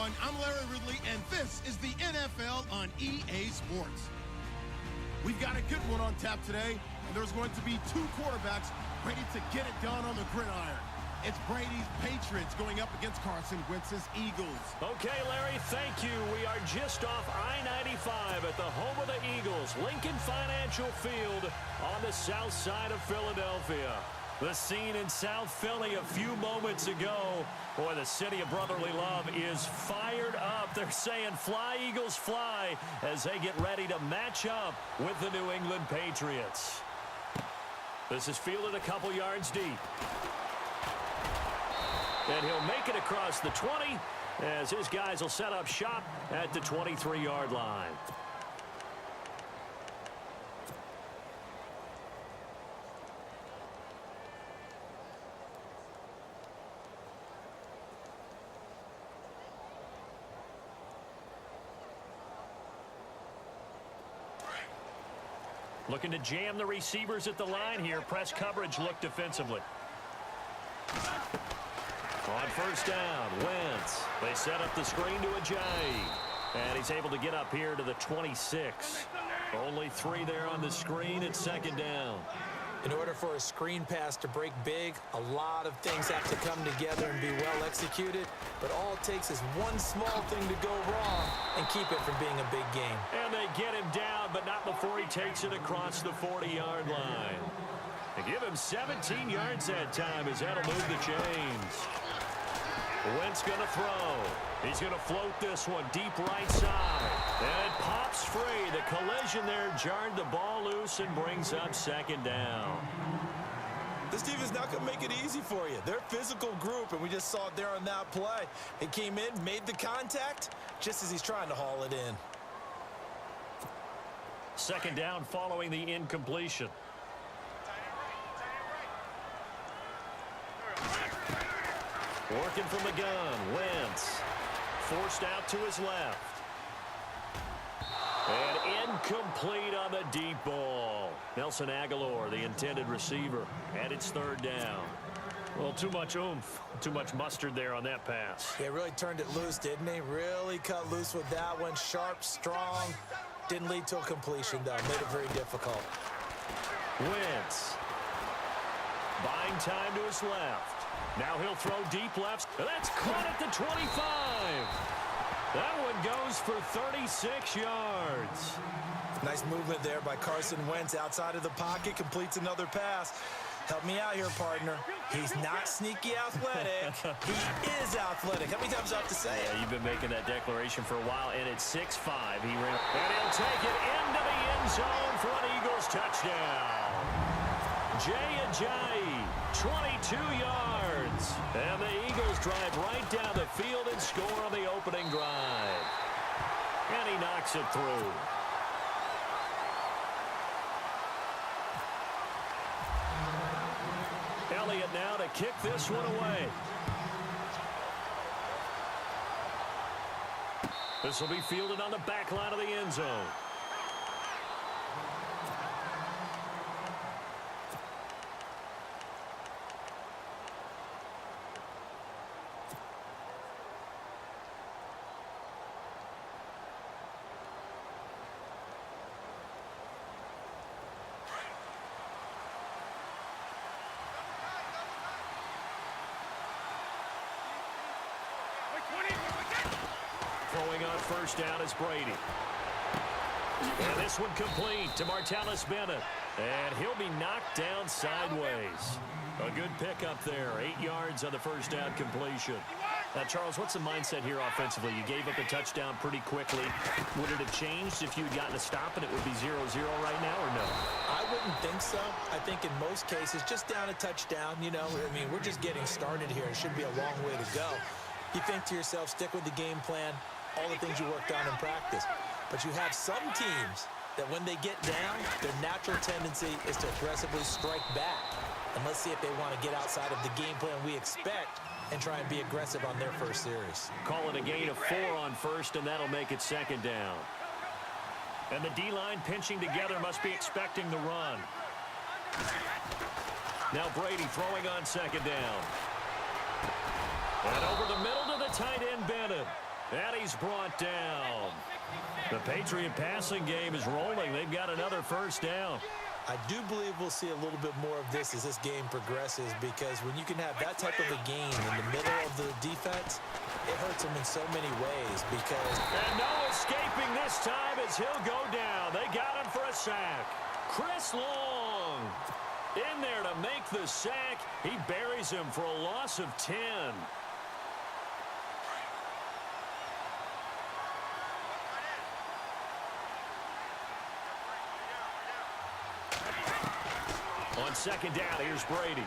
everyone. I'm Larry Ridley, and this is the NFL on EA Sports. We've got a good one on tap today, and there's going to be two quarterbacks ready to get it done on the gridiron. It's Brady's Patriots going up against Carson Wentz's Eagles. Okay, Larry, thank you. We are just off I-95 at the home of the Eagles, Lincoln Financial Field on the south side of Philadelphia. The scene in South Philly a few moments ago. Boy, the city of brotherly love is fired up. They're saying, "Fly, Eagles, fly," as they get ready to match up with the New England Patriots. This is fielded a couple yards deep. And he'll make it across the 20 as his guys will set up shop at the 23-yard line. Looking to jam the receivers at the line here. Press coverage look defensively. On first down, Wentz. They set up the screen to Ajayi. And he's able to get up here to the 26. Only 3 there on the screen at second down. In order for a screen pass to break big, a lot of things have to come together and be well executed. But all it takes is one small thing to go wrong and keep it from being a big game. And they get him down, but not before he takes it across the 40-yard line. They give him 17 yards that time as that'll move the chains. Wentz going to throw. He's going to float this one deep right side. And it pops free. The collision there jarred the ball loose and brings up second down. This defense not going to make it easy for you. They're a physical group, and we just saw it there on that play. He came in, made the contact, just as he's trying to haul it in. Second down following the incompletion. Working from the gun, Wentz. Forced out to his left. And incomplete on the deep ball. Nelson Aguilar, the intended receiver, and it's third down. Well, too much oomph, too much mustard there on that pass. They really turned it loose, didn't they? Really cut loose with that one. Sharp, strong. Didn't lead to a completion, though. Made it very difficult. Wentz. Buying time to his left. Now he'll throw deep left. That's caught at the 25. That one goes for 36 yards. Nice movement there by Carson Wentz outside of the pocket. Completes another pass. Help me out here, partner. He's not sneaky athletic. He is athletic. How many times do I have to say it? Yeah, you've been making that declaration for a while, and at 6'5", he ran. And he'll take it into the end zone for an Eagles touchdown. Ajayi, 22 yards. And the Eagles drive right down the field and score on the opening drive. And he knocks it through. Elliott now to kick this one away. This will be fielded on the back line of the end zone. Throwing on first down is Brady. And this one complete to Martellus Bennett. And he'll be knocked down sideways. A good pickup there. 8 yards on the first down completion. Now, Charles, what's the mindset here offensively? You gave up a touchdown pretty quickly. Would it have changed if you had gotten a stop and it would be 0-0 right now, or no? I wouldn't think so. I think in most cases, just down a touchdown, you know, I mean, we're just getting started here. It should be a long way to go. You think to yourself, stick with the game plan, all the things you worked on in practice. But you have some teams that when they get down, their natural tendency is to aggressively strike back. And let's see if they want to get outside of the game plan we expect and try and be aggressive on their first series. Call it a gain of 4 on first, and that'll make it second down. And the D-line pinching together must be expecting the run. Now Brady throwing on second down. And over the middle to the tight end, Bennett. And he's brought down. The Patriot passing game is rolling. They've got another first down. I do believe we'll see a little bit more of this as this game progresses, because when you can have that type of a game in the middle of the defense, it hurts them in so many ways. And no escaping this time as he'll go down. They got him for a sack. Chris Long in there to make the sack. He buries him for a loss of 10. On second down, here's Brady.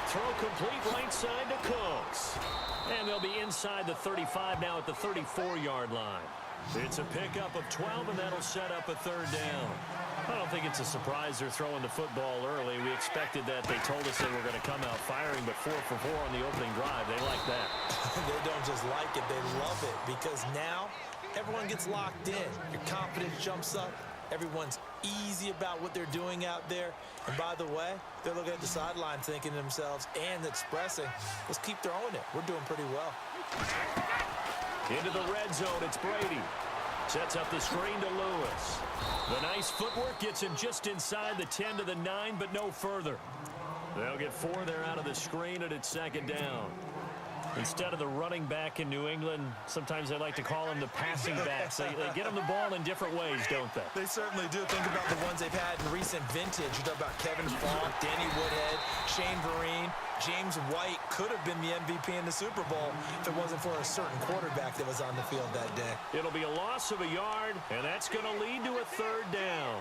Throw complete right side to Cooks. And they'll be inside the 35 now at the 34-yard line. It's a pickup of 12, and that'll set up a third down. I don't think it's a surprise they're throwing the football early. We expected that. They told us they were going to come out firing, but 4 for 4 on the opening drive. They like that. They don't just like it, they love it, because now everyone gets locked in. Your confidence jumps up. Everyone's easy about what they're doing out there. And by the way, they're looking at the sideline thinking to themselves and expressing, let's keep throwing it. We're doing pretty well. Into the red zone, it's Brady. Sets up the screen to Lewis. The nice footwork gets him just inside the 10 to the 9, but no further. They'll get 4 there out of the screen, and it's second down. Instead of the running back in New England, sometimes they like to call them the passing backs. They get them the ball in different ways, don't they? They certainly do. Think about the ones they've had in recent vintage. You talk about Kevin Falk, Danny Woodhead, Shane Vereen. James White could have been the MVP in the Super Bowl if it wasn't for a certain quarterback that was on the field that day. It'll be a loss of a yard, and that's going to lead to a third down.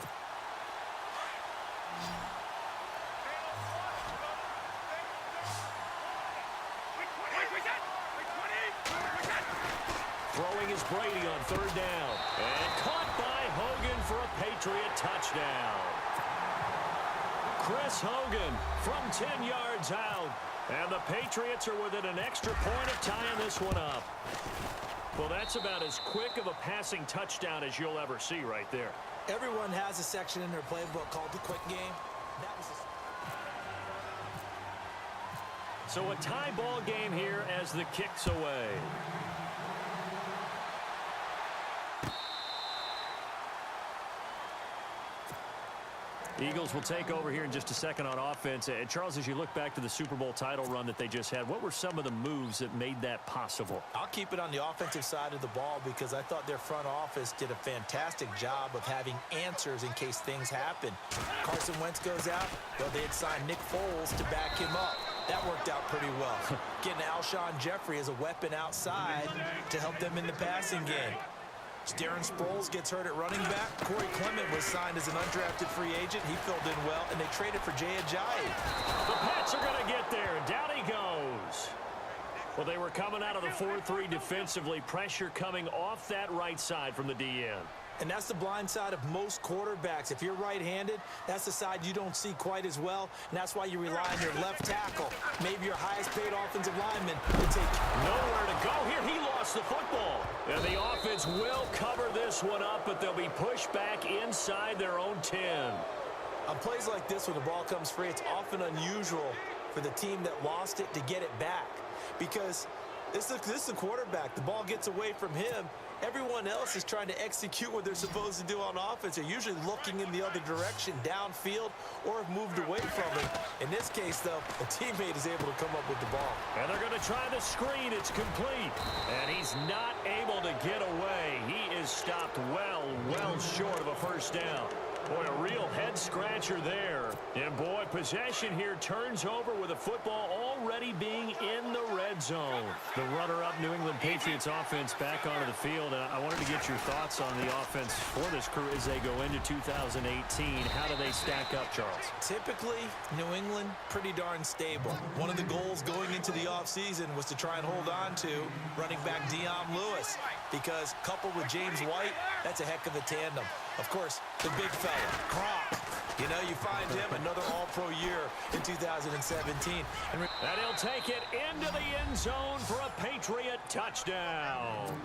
Throwing is Brady on third down. And caught by Hogan for a Patriot touchdown. Chris Hogan from 10 yards out. And the Patriots are within an extra point of tying this one up. Well, that's about as quick of a passing touchdown as you'll ever see right there. Everyone has a section in their playbook called the quick game. That was So a tie ball game here as the kick's away. Eagles will take over here in just a second on offense. And Charles, as you look back to the Super Bowl title run that they just had, what were some of the moves that made that possible? I'll keep it on the offensive side of the ball, because I thought their front office did a fantastic job of having answers in case things happen. Carson Wentz goes out. Well, they had signed Nick Foles to back him up. That worked out pretty well. Getting Alshon Jeffrey as a weapon outside to help them in the passing game. Darren Sproles gets hurt at running back. Corey Clement was signed as an undrafted free agent. He filled in well, and they traded for Jay Ajayi. The Pats are going to get there. Down he goes. Well, they were coming out of the 4-3 defensively. Pressure coming off that right side from the DN. And that's the blind side of most quarterbacks. If you're right-handed, that's the side you don't see quite as well, and that's why you rely on your left tackle, maybe your highest-paid offensive lineman, to take nowhere to go here. He lost the football. And the offense will cover this one up, but they'll be pushed back inside their own 10. On plays like this, when the ball comes free, it's often unusual for the team that lost it to get it back, because this is the quarterback. The ball gets away from him. Everyone else is trying to execute what they're supposed to do on offense. They're usually looking in the other direction, downfield, or have moved away from it. In this case, though, a teammate is able to come up with the ball. And they're going to try the screen. It's complete. And he's not able to get away. He is stopped well short of a first down. Boy, a real head-scratcher there. And, boy, possession here turns over with the football already being in the red zone. The runner-up New England Patriots offense back onto the field. And I wanted to get your thoughts on the offense for this crew as they go into 2018. How do they stack up, Charles? Typically, New England, pretty darn stable. One of the goals going into the offseason was to try and hold on to running back Dion Lewis, because coupled with James White, that's a heck of a tandem. Of course, the big fella, Gronk. You know, you find him another all-pro year in 2017. And he'll take it into the end zone for a Patriot touchdown.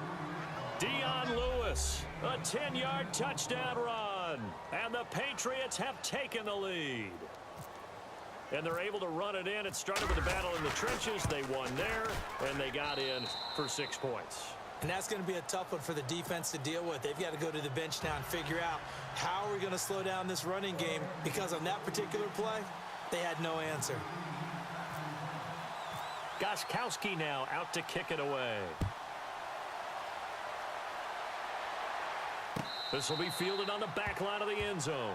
Dion Lewis, a 10-yard touchdown run. And the Patriots have taken the lead. And they're able to run it in. It started with a battle in the trenches. They won there, and they got in for 6 points. And that's going to be a tough one for the defense to deal with. They've got to go to the bench now and figure out how are we going to slow down this running game, because on that particular play, they had no answer. Gostkowski now out to kick it away. This will be fielded on the back line of the end zone.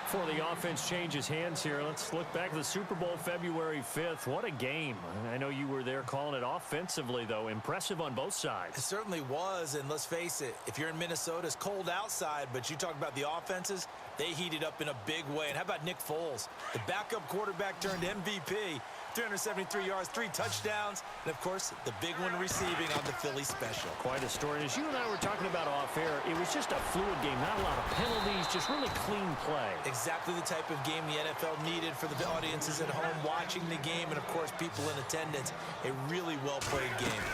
Before the offense changes hands here, let's look back at the Super Bowl February 5th. What a game. I know you were there calling it offensively, though. Impressive on both sides. It certainly was, and let's face it, if you're in Minnesota, it's cold outside, but you talk about the offenses, they heated up in a big way. And how about Nick Foles? The backup quarterback turned MVP. 373 yards, 3 touchdowns, and, of course, the big one receiving on the Philly special. Quite a story. And as you and I were talking about off air, it was just a fluid game. Not a lot of penalties, just really clean play. Exactly the type of game the NFL needed for the audiences at home watching the game, and, of course, people in attendance. A really well-played game.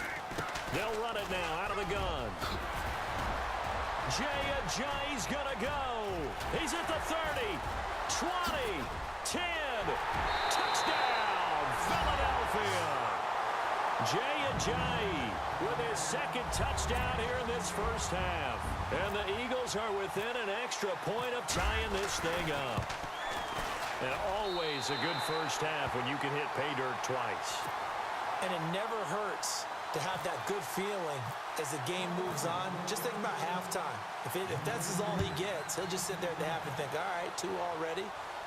They'll run it now out of the gun. Jay's going to go. He's at the 30, 20, 10, touchdown. Philadelphia. Jay with his second touchdown here in this first half. And the Eagles are within an extra point of tying this thing up. And always a good first half when you can hit pay dirt twice. And it never hurts to have that good feeling as the game moves on. Just think about halftime. If that's all he gets, he'll just sit there at the half and think, all right, 2 already.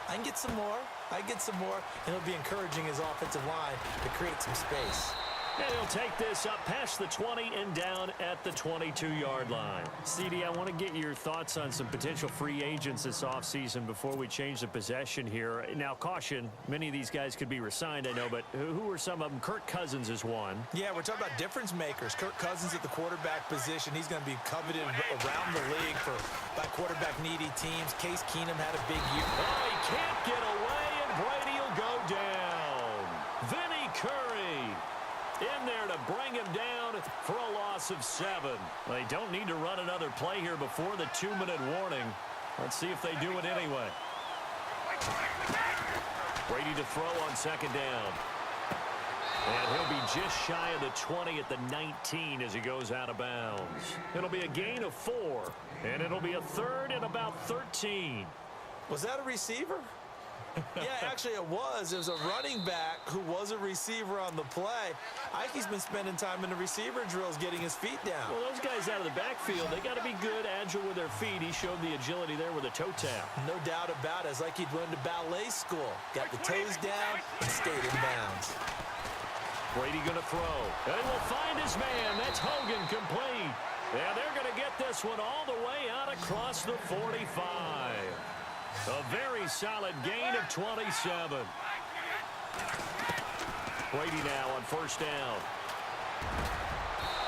I can get some more. And he'll be encouraging his offensive line to create some space. And he'll take this up past the 20 and down at the 22-yard line. CD, I want to get your thoughts on some potential free agents this offseason before we change the possession here. Now, caution, many of these guys could be re-signed, I know, but who are some of them? Kirk Cousins is one. Yeah, we're talking about difference makers. Kirk Cousins at the quarterback position. He's going to be coveted around the league by quarterback-needy teams. Case Keenum had a big year. Oh, he can't get away, and Brady will go down. Vinny Curry in there to bring him down for a loss of 7. They don't need to run another play here before the 2-minute warning. Let's see if they do it anyway. Brady to throw on second down. And he'll be just shy of the 20 at the 19 as he goes out of bounds. It'll be a gain of 4, and it'll be a third and about 13. Was that a receiver? Yeah, actually it was. It was a running back who was a receiver on the play. Ike's been spending time in the receiver drills getting his feet down. Well, those guys out of the backfield, they got to be good, agile with their feet. He showed the agility there with a toe tap. No doubt about it. It's like he'd went to ballet school. Got the toes down and stayed in bounds. Brady going to throw. They will find his man. That's Hogan, complete. And they're going to get this one all the way out across the 45. A very solid gain of 27. Brady now on first down.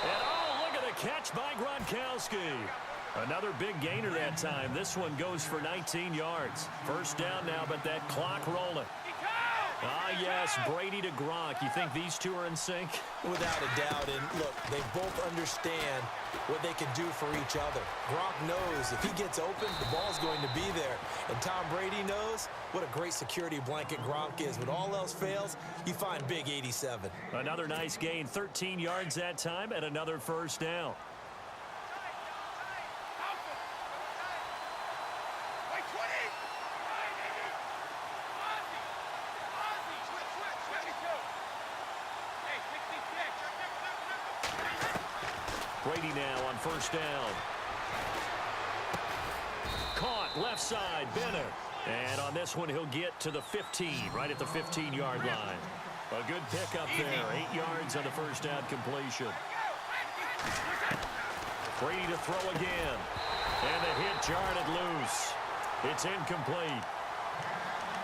And oh, look at the catch by Gronkowski. Another big gainer that time. This one goes for 19 yards. First down now, but that clock rolling. Ah, yes, Brady to Gronk. You think these two are in sync? Without a doubt. And look, they both understand what they can do for each other. Gronk knows if he gets open, the ball's going to be there. And Tom Brady knows what a great security blanket Gronk is. When all else fails, you find big 87. Another nice gain, 13 yards that time, and another first down. Brady now on first down. Caught left side, Bennett. And on this one, he'll get to the 15, right at the 15-yard line. A good pickup there, 8 yards on the first down completion. Brady to throw again. And the hit jarred it loose. It's incomplete.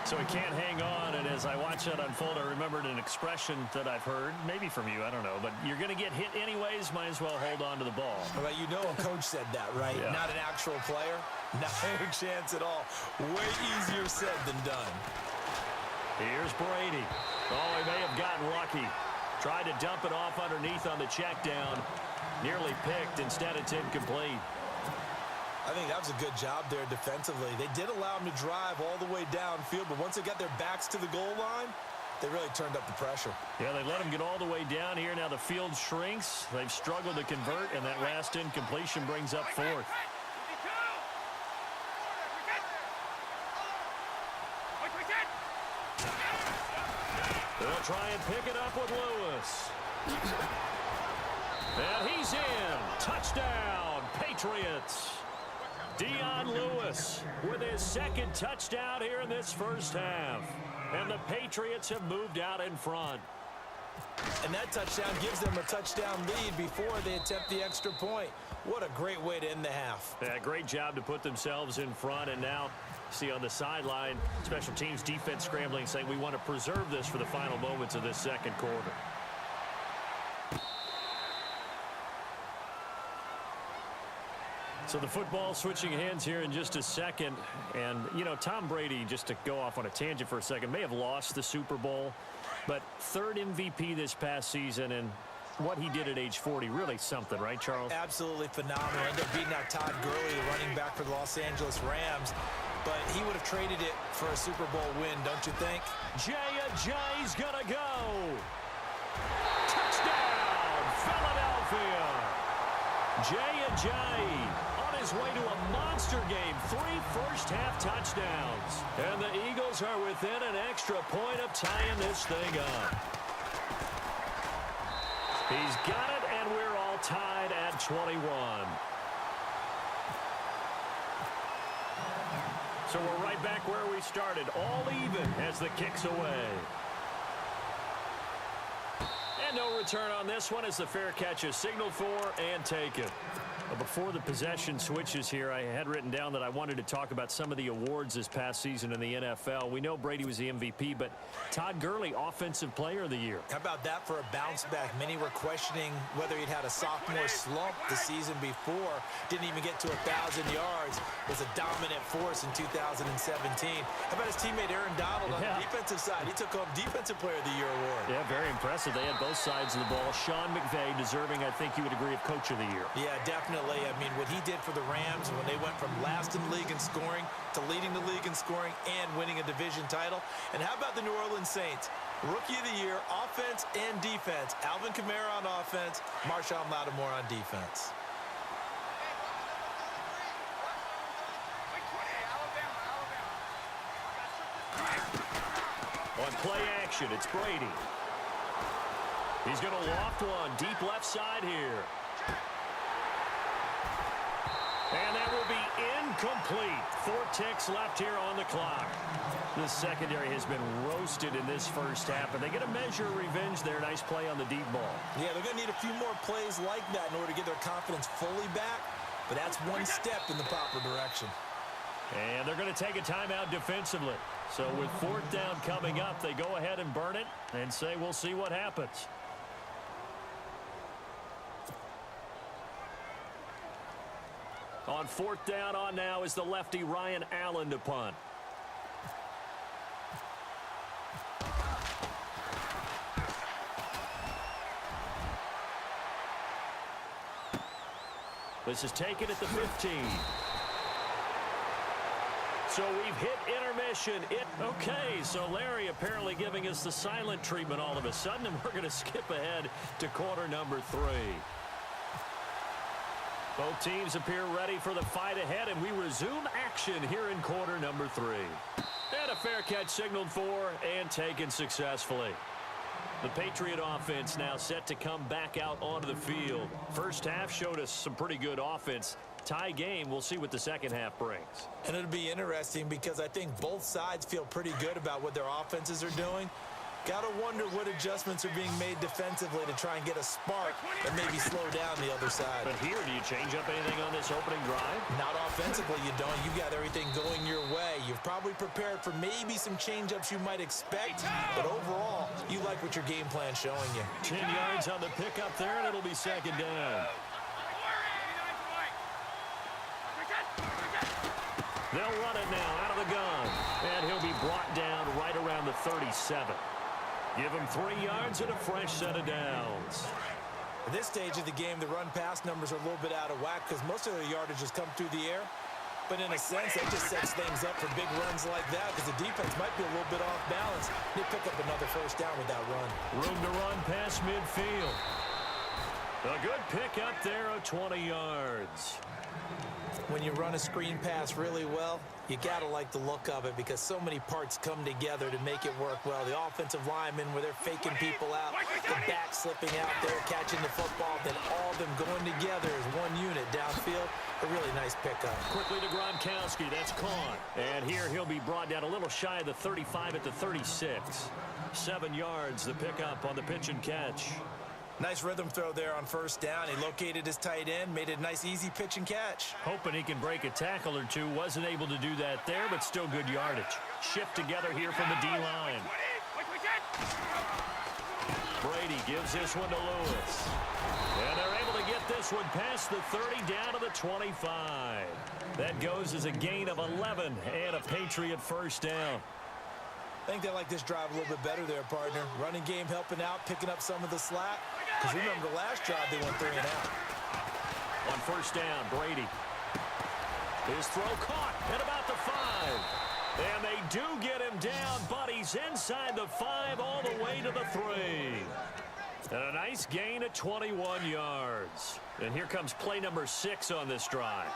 So he can't hang on, and as I watch that unfold, I remembered an expression that I've heard, maybe from you, I don't know, but you're going to get hit anyways, might as well hold on to the ball. Well, you know a coach said that, right? Yeah. Not an actual player. Not a chance at all. Way easier said than done. Here's Brady. Oh, he may have gotten lucky. Tried to dump it off underneath on the check down. Nearly picked. Instead, it's incomplete. I think that was a good job there defensively. They did allow them to drive all the way downfield, but once they got their backs to the goal line, They really turned up the pressure. Yeah, they let him get all the way down here. Now the field shrinks. They've struggled to convert, and that last incompletion brings up fourth. They'll try and pick it up with Lewis. And he's in. Touchdown, Patriots. Dion Lewis with his second touchdown here in this first half. And the Patriots have moved out in front. And that touchdown gives them a touchdown lead before they attempt the extra point. What a great way to end the half. Yeah, great job to put themselves in front. And now, see on the sideline, special teams defense scrambling, saying we want to preserve this for the final moments of this second quarter. So the football switching hands here in just a second. And, you know, Tom Brady, just to go off on a tangent for a second, may have lost the Super Bowl, but third MVP this past season, and what he did at age 40, really something, right, Charles? Absolutely phenomenal. Ended up beating out Todd Gurley, the running back for the Los Angeles Rams. But he would have traded it for a Super Bowl win, don't you think? Jay's gonna go. Touchdown, Philadelphia. Jay on his way to a monster game. 3 first-half touchdowns. And the Eagles are within an extra point of tying this thing up. He's got it, and we're all tied at 21. So we're right back where we started, all even as the kick's away. And no return on this one as the fair catch is signaled for and taken. But before the possession switches here, I had written down that I wanted to talk about some of the awards this past season in the NFL. We know Brady was the MVP, but Todd Gurley, Offensive Player of the Year. How about that for a bounce back? Many were questioning whether he'd had a sophomore slump the season before. Didn't even get to 1,000 yards. Was a dominant force in 2017. How about his teammate Aaron Donald on the defensive side? He took home Defensive Player of the Year award. Yeah, very impressive. They had both sides of the ball. Sean McVay deserving, I think you would agree, of Coach of the Year. Yeah, definitely. I mean, what he did for the Rams when they went from last in the league in scoring to leading the league in scoring and winning a division title. And how about the New Orleans Saints? Rookie of the Year, offense and defense. Alvin Kamara on offense, Marshawn Lattimore on defense. On play action, it's Brady. He's going to loft one deep left side here. And that will be incomplete. 4 ticks left here on the clock. The secondary has been roasted in this first half, and they get a measure of revenge there. Nice play on the deep ball. Yeah, they're going to need a few more plays like that in order to get their confidence fully back, but that's one step in the proper direction. And they're going to take a timeout defensively. So with 4th down coming up, they go ahead and burn it and say we'll see what happens. On 4th down on now is the lefty Ryan Allen to punt. This is taken at the 15. So we've hit intermission. Okay, so Larry apparently giving us the silent treatment all of a sudden, and we're going to skip ahead to quarter number 3. Both teams appear ready for the fight ahead, and we resume action here in quarter number 3. And a fair catch signaled for and taken successfully. The Patriot offense now set to come back out onto the field. First half showed us some pretty good offense. Tie game, we'll see what the second half brings. And it'll be interesting because I think both sides feel pretty good about what their offenses are doing. Got to wonder what adjustments are being made defensively to try and get a spark and maybe slow down the other side. But here, do you change up anything on this opening drive? Not offensively, you don't. You got everything going your way. You've probably prepared for maybe some change-ups you might expect, but overall, you like what your game plan's showing you. 10 yards on the pickup there, and it'll be second down. They'll run it now out of the gun, and he'll be brought down right around the 37. Give him 3 yards and a fresh set of downs. At this stage of the game, the run-pass numbers are a little bit out of whack because most of their yardage has come through the air. But in a sense, that just sets things up for big runs like that because the defense might be a little bit off balance. They pick up another first down with that run. Room to run past midfield. A good pick up there of 20 yards. When you run a screen pass really well, you got to like the look of it because so many parts come together to make it work well. The offensive linemen where they're faking people out, the back slipping out there, catching the football, then all of them going together as one unit downfield. A really nice pickup. Quickly to Gronkowski. That's caught. And here he'll be brought down a little shy of the 35 at the 36. 7 yards, the pickup on the pitch and catch. Nice rhythm throw there on first down. He located his tight end, made it a nice easy pitch and catch. Hoping he can break a tackle or two. Wasn't able to do that there, but still good yardage. Shift together here from the D-line. Brady gives this one to Lewis. And they're able to get this one past the 30 down to the 25. That goes as a gain of 11 and a Patriot first down. I think they like this drive a little bit better there, partner. Running game helping out, picking up some of the slack. Because remember the last drive they went 3 and out. On first down, Brady. His throw caught at about the 5. And they do get him down, but he's inside the 5 all the way to the 3. And a nice gain at 21 yards. And here comes play number 6 on this drive.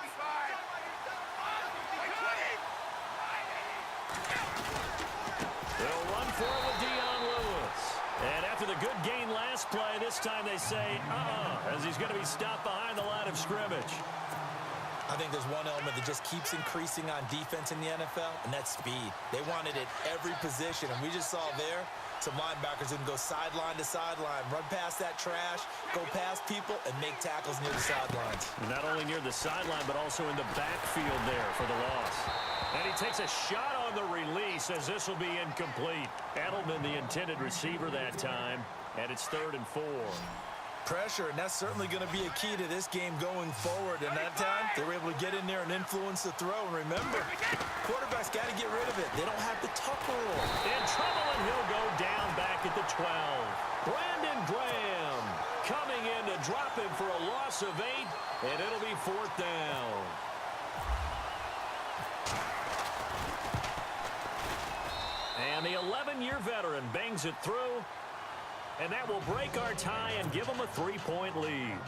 They'll run for it with Dion Lewis. And after the good gain last play, this time they say, as he's going to be stopped behind the line of scrimmage. I think there's one element that just keeps increasing on defense in the NFL, and that's speed. They want it at every position, and we just saw there some linebackers who can go sideline to sideline, run past that trash, go past people, and make tackles near the sidelines. Not only near the sideline, but also in the backfield there for the loss. And he takes a shot on the release as this will be incomplete. Edelman, the intended receiver that time, and it's 3rd and 4. Pressure, and that's certainly going to be a key to this game going forward. And that time, they were able to get in there and influence the throw. And remember, quarterbacks got to get rid of it. They don't have the tuck rule. In trouble, and he'll go down back at the 12. Brandon Graham coming in to drop him for a loss of 8, and it'll be 4th down. And the 11-year veteran bangs it through. And that will break our tie and give them a 3-point lead.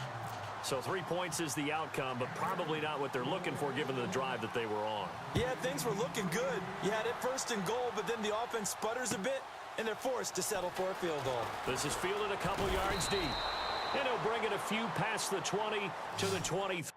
So 3 points is the outcome, but probably not what they're looking for given the drive that they were on. Yeah, things were looking good. You had it 1st and goal, but then the offense sputters a bit, and they're forced to settle for a field goal. This is fielded a couple yards deep. And he'll bring it a few past the 20 to the 23.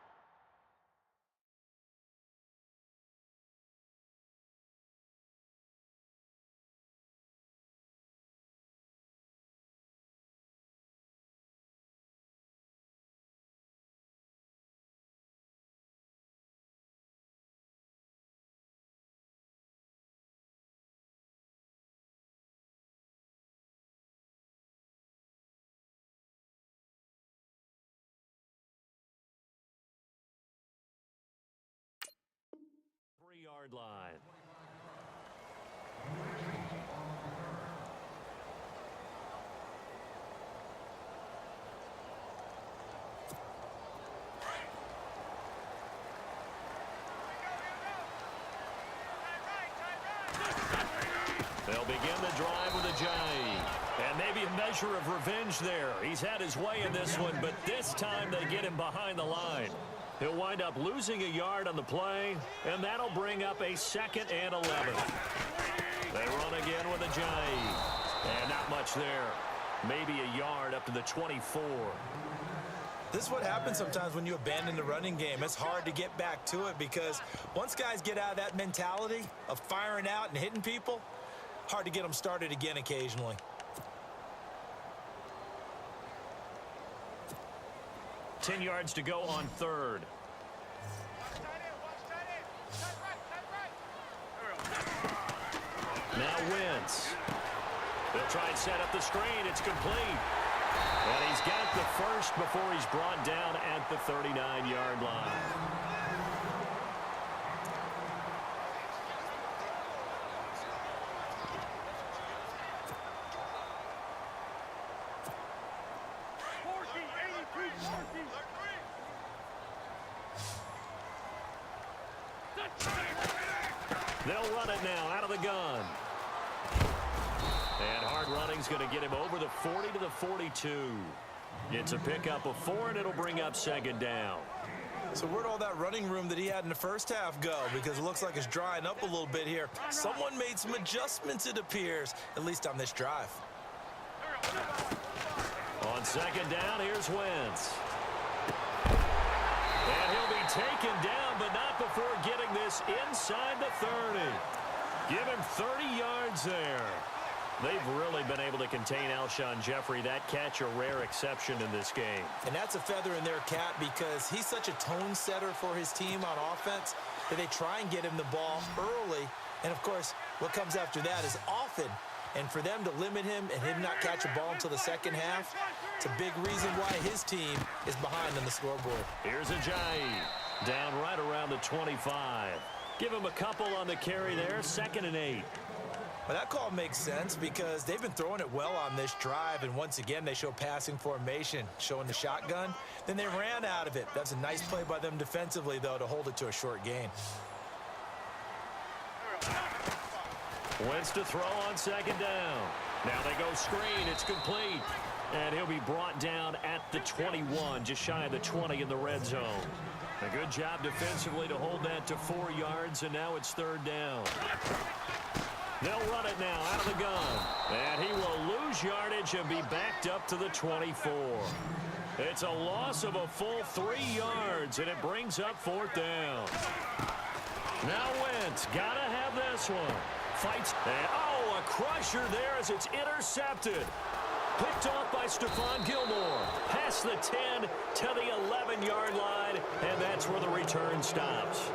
Yard line. They'll begin the drive with a jive. And maybe a measure of revenge there. He's had his way in this one, but this time they get him behind the line. He'll wind up losing a yard on the play, and that'll bring up a 2nd and 11. They run again with a jive. And not much there. Maybe a yard up to the 24. This is what happens sometimes when you abandon the running game. It's hard to get back to it because once guys get out of that mentality of firing out and hitting people, hard to get them started again occasionally. Ten yards to go on 3rd. Now Wentz. They'll try and set up the screen. It's complete. And he's got the first before he's brought down at the 39-yard line. They'll run it now out of the gun. And hard running's going to get him over the 40 to the 42. It's a pickup of 4, and it'll bring up second down. So where'd all that running room that he had in the first half go? Because it looks like it's drying up a little bit here. Someone made some adjustments, it appears, at least on this drive. On second down, here's Wentz. And he'll be taken down, but not before getting this inside the 30. Give him 30 yards there. They've really been able to contain Alshon Jeffrey. That catch a rare exception in this game. And that's a feather in their cap because he's such a tone setter for his team on offense that they try and get him the ball early. And, of course, what comes after that is often. And for them to limit him and him not catch a ball until the second half, it's a big reason why his team is behind on the scoreboard. Here's Ajayi down right around the 25. Give him a couple on the carry there, 2nd and 8. Well, that call makes sense because they've been throwing it well on this drive, and once again they show passing formation, showing the shotgun. Then they ran out of it. That's a nice play by them defensively, though, to hold it to a short gain. Wentz to throw on second down. Now they go screen. It's complete. And he'll be brought down at the 21, just shy of the 20 in the red zone. A good job defensively to hold that to 4 yards, and now it's 3rd down. They'll run it now out of the gun. And he will lose yardage and be backed up to the 24. It's a loss of a full 3 yards, and it brings up 4th down. Now Wentz, gotta have this one. Fights, and oh, a crusher there as it's intercepted. Picked off by Stephon Gilmore. Past the 10 to the 11-yard line, and that's where the return stops.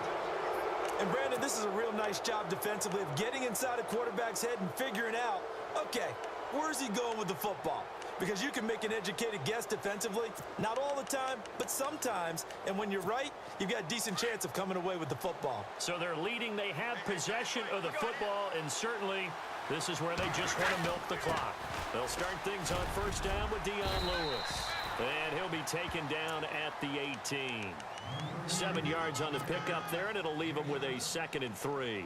And, Brandon, this is a real nice job defensively of getting inside a quarterback's head and figuring out, okay, where's he going with the football? Because you can make an educated guess defensively, not all the time, but sometimes. And when you're right, you've got a decent chance of coming away with the football. So they're leading. They have possession of the football, and certainly this is where they just want to milk the clock. They'll start things on 1st down with Dion Lewis. And he'll be taken down at the 18. 7 yards on the pickup there, and it'll leave him with a 2nd and 3.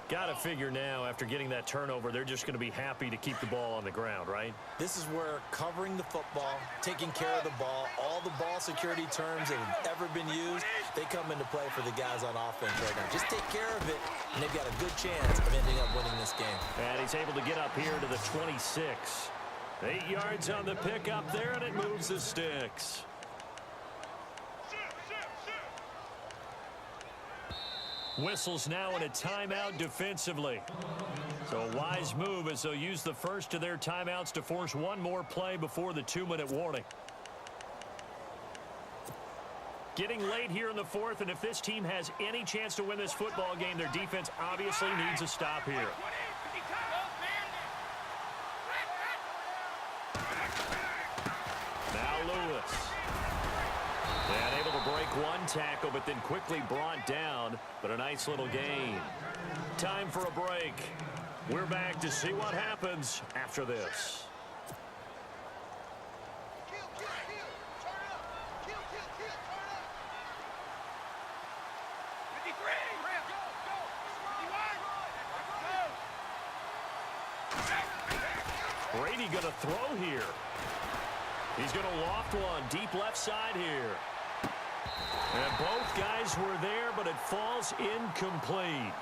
Got to figure now, after getting that turnover, they're just going to be happy to keep the ball on the ground, right? This is where covering the football, taking care of the ball, all the ball security terms that have ever been used, they come into play for the guys on offense right now. Just take care of it, and they've got a good chance of ending up winning this game. And he's able to get up here to the 26. 8 yards on the pickup there, and it moves the sticks. Whistles now in a timeout defensively. So a wise move as they'll use the first of their timeouts to force one more play before the 2-minute warning. Getting late here in the 4th, and if this team has any chance to win this football game, their defense obviously needs a stop here. Now Lewis. And able to break one tackle, but then quickly brought down. But a nice little gain. Time for a break. We're back to see what happens after this. Brady going to throw here. He's going to loft one deep left side here. And both guys were there, but it falls incomplete.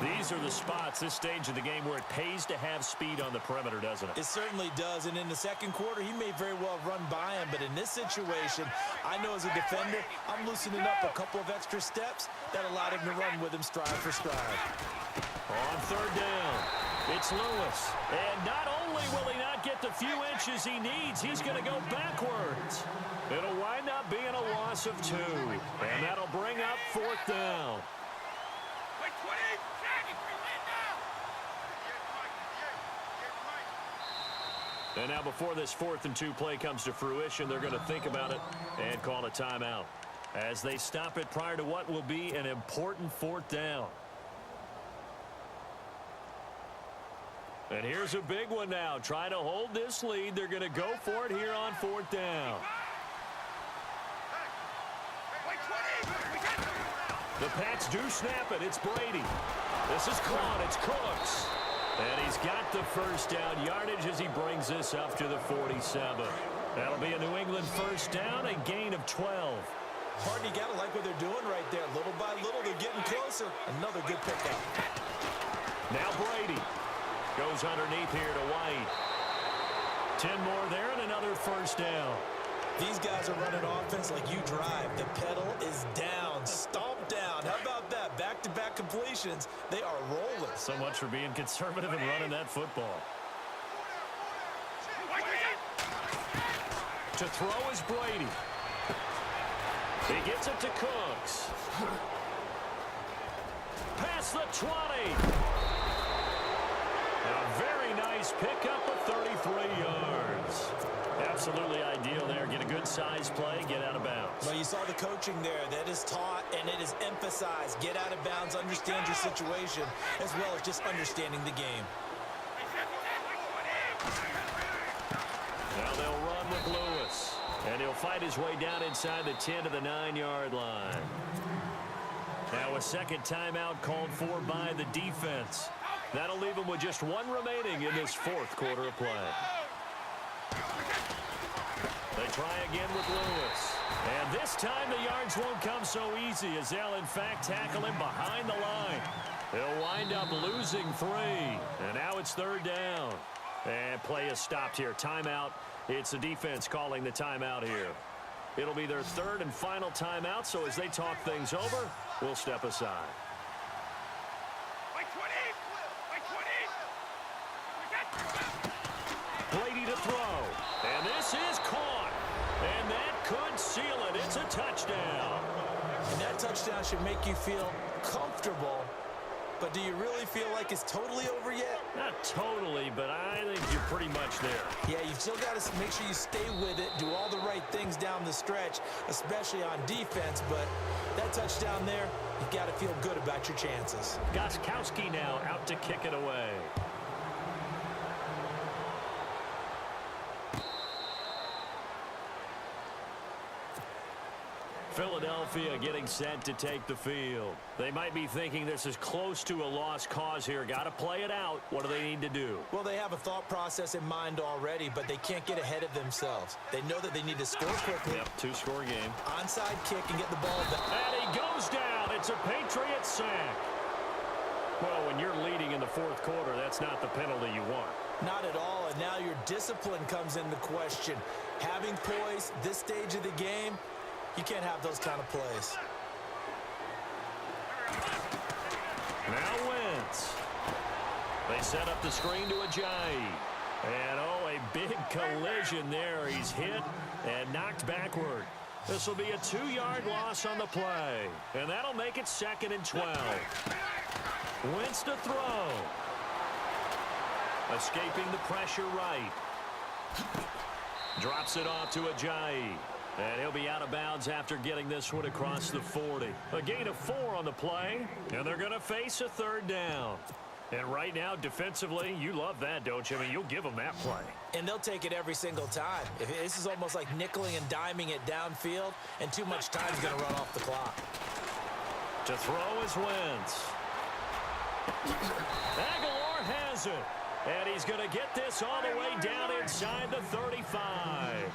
These are the spots, this stage of the game, where it pays to have speed on the perimeter, doesn't it? It certainly does, and in the second quarter, he may very well run by him, but in this situation, I know as a defender, I'm loosening up a couple of extra steps that allowed him to run with him stride for stride. On 3rd down, it's Lewis. And not only will he not get the few inches he needs, he's going to go backwards. It'll wind up being a loss of 2, and that'll bring up 4th down. And now before this 4th and 2 play comes to fruition, they're going to think about it and call a timeout as they stop it prior to what will be an important 4th down. And here's a big one now. Trying to hold this lead. They're going to go for it here on 4th down. The Pats do snap it. It's Brady. This is caught. It's Cooks. And he's got the first down yardage as he brings this up to the 47. That'll be a New England first down, a gain of 12. Harden, you got to like what they're doing right there. Little by little, they're getting closer. Another good pickup. Now Brady goes underneath here to White. 10 more there and another first down. These guys are running offense like you drive. The pedal is down, stomped down. How about that? Back-to-back completions. They are rolling. So much for being conservative and running that football. To throw is Brady. He gets it to Cooks. Past the 20. A very nice pickup of 33 yards. Absolutely ideal there. Get a good size play, get out of bounds. Well, you saw the coaching there. That is taught and it is emphasized. Get out of bounds, understand your situation, as well as just understanding the game. Now they'll run with Lewis. And he'll fight his way down inside the 10 to the 9-yard line. Now a second timeout called for by the defense. That'll leave him with just one remaining in this fourth quarter of play. They try again with Lewis. And this time the yards won't come so easy as they'll in fact tackle him behind the line. He'll wind up losing 3. And now it's third down. And play is stopped here. Timeout. It's the defense calling the timeout here. It'll be their third and final timeout, so as they talk things over, we'll step aside. Brady to throw. And this is caught. And that could seal it. It's a touchdown. And that touchdown should make you feel comfortable. But do you really feel like it's totally over yet? Not totally, but I think you're pretty much there. Yeah, you've still got to make sure you stay with it, do all the right things down the stretch, especially on defense. But that touchdown there, you've got to feel good about your chances. Gostkowski now out to kick it away. Philadelphia getting set to take the field. They might be thinking this is close to a lost cause here. Got to play it out. What do they need to do? Well, they have a thought process in mind already, but they can't get ahead of themselves. They know that they need to score quickly. Yep, 2-score game. Onside kick and get the ball back. And he goes down. It's a Patriot sack. Well, when you're leading in the fourth quarter, that's not the penalty you want. Not at all, and now your discipline comes into question. Having poise this stage of the game, you can't have those kind of plays. Now Wentz. They set up the screen to Ajayi. And, oh, a big collision there. He's hit and knocked backward. This will be a 2-yard loss on the play. And that'll make it 2nd and 12. Wentz to throw. Escaping the pressure right. Drops it off to Ajayi. And he'll be out of bounds after getting this one across the 40. A gain of 4 on the play, and they're going to face a third down. And right now, defensively, you love that, don't you? I mean, you'll give them that play. And they'll take it every single time. This is almost like nickeling and diming it downfield, and too much time is going to run off the clock. To throw is Wentz. Aguilar has it. And he's going to get this all the way down inside the 35.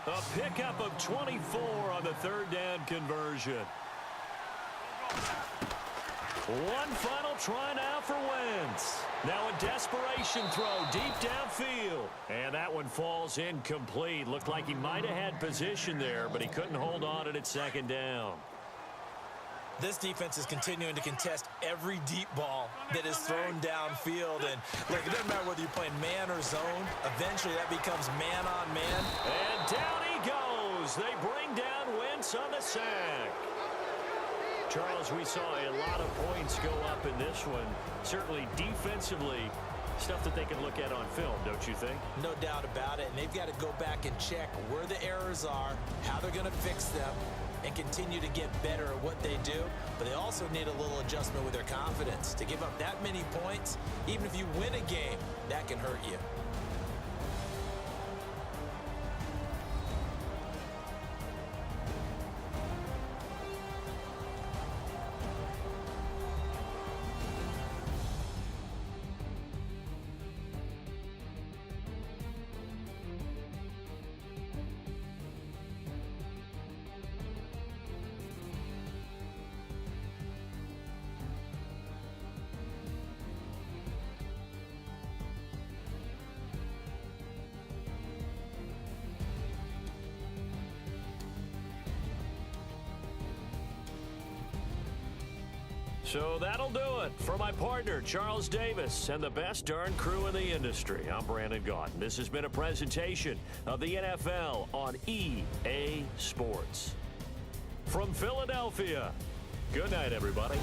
A pickup of 24 on the third down conversion. One final try now for Wentz. Now a desperation throw deep downfield. And that one falls incomplete. Looked like he might have had position there, but he couldn't hold on at 2nd down. This defense is continuing to contest every deep ball that is thrown downfield. And look, it doesn't matter whether you're playing man or zone. Eventually, that becomes man on man. And down he goes. They bring down Wentz on the sack. Charles, we saw a lot of points go up in this one. Certainly defensively, stuff that they can look at on film, don't you think? No doubt about it. And they've got to go back and check where the errors are, how they're going to fix them, and continue to get better at what they do. But they also need a little adjustment with their confidence. To give up that many points, even if you win a game, that can hurt you. So that'll do it. For my partner, Charles Davis, and the best darn crew in the industry, I'm Brandon Gaudin. This has been a presentation of the NFL on EA Sports. From Philadelphia, good night, everybody.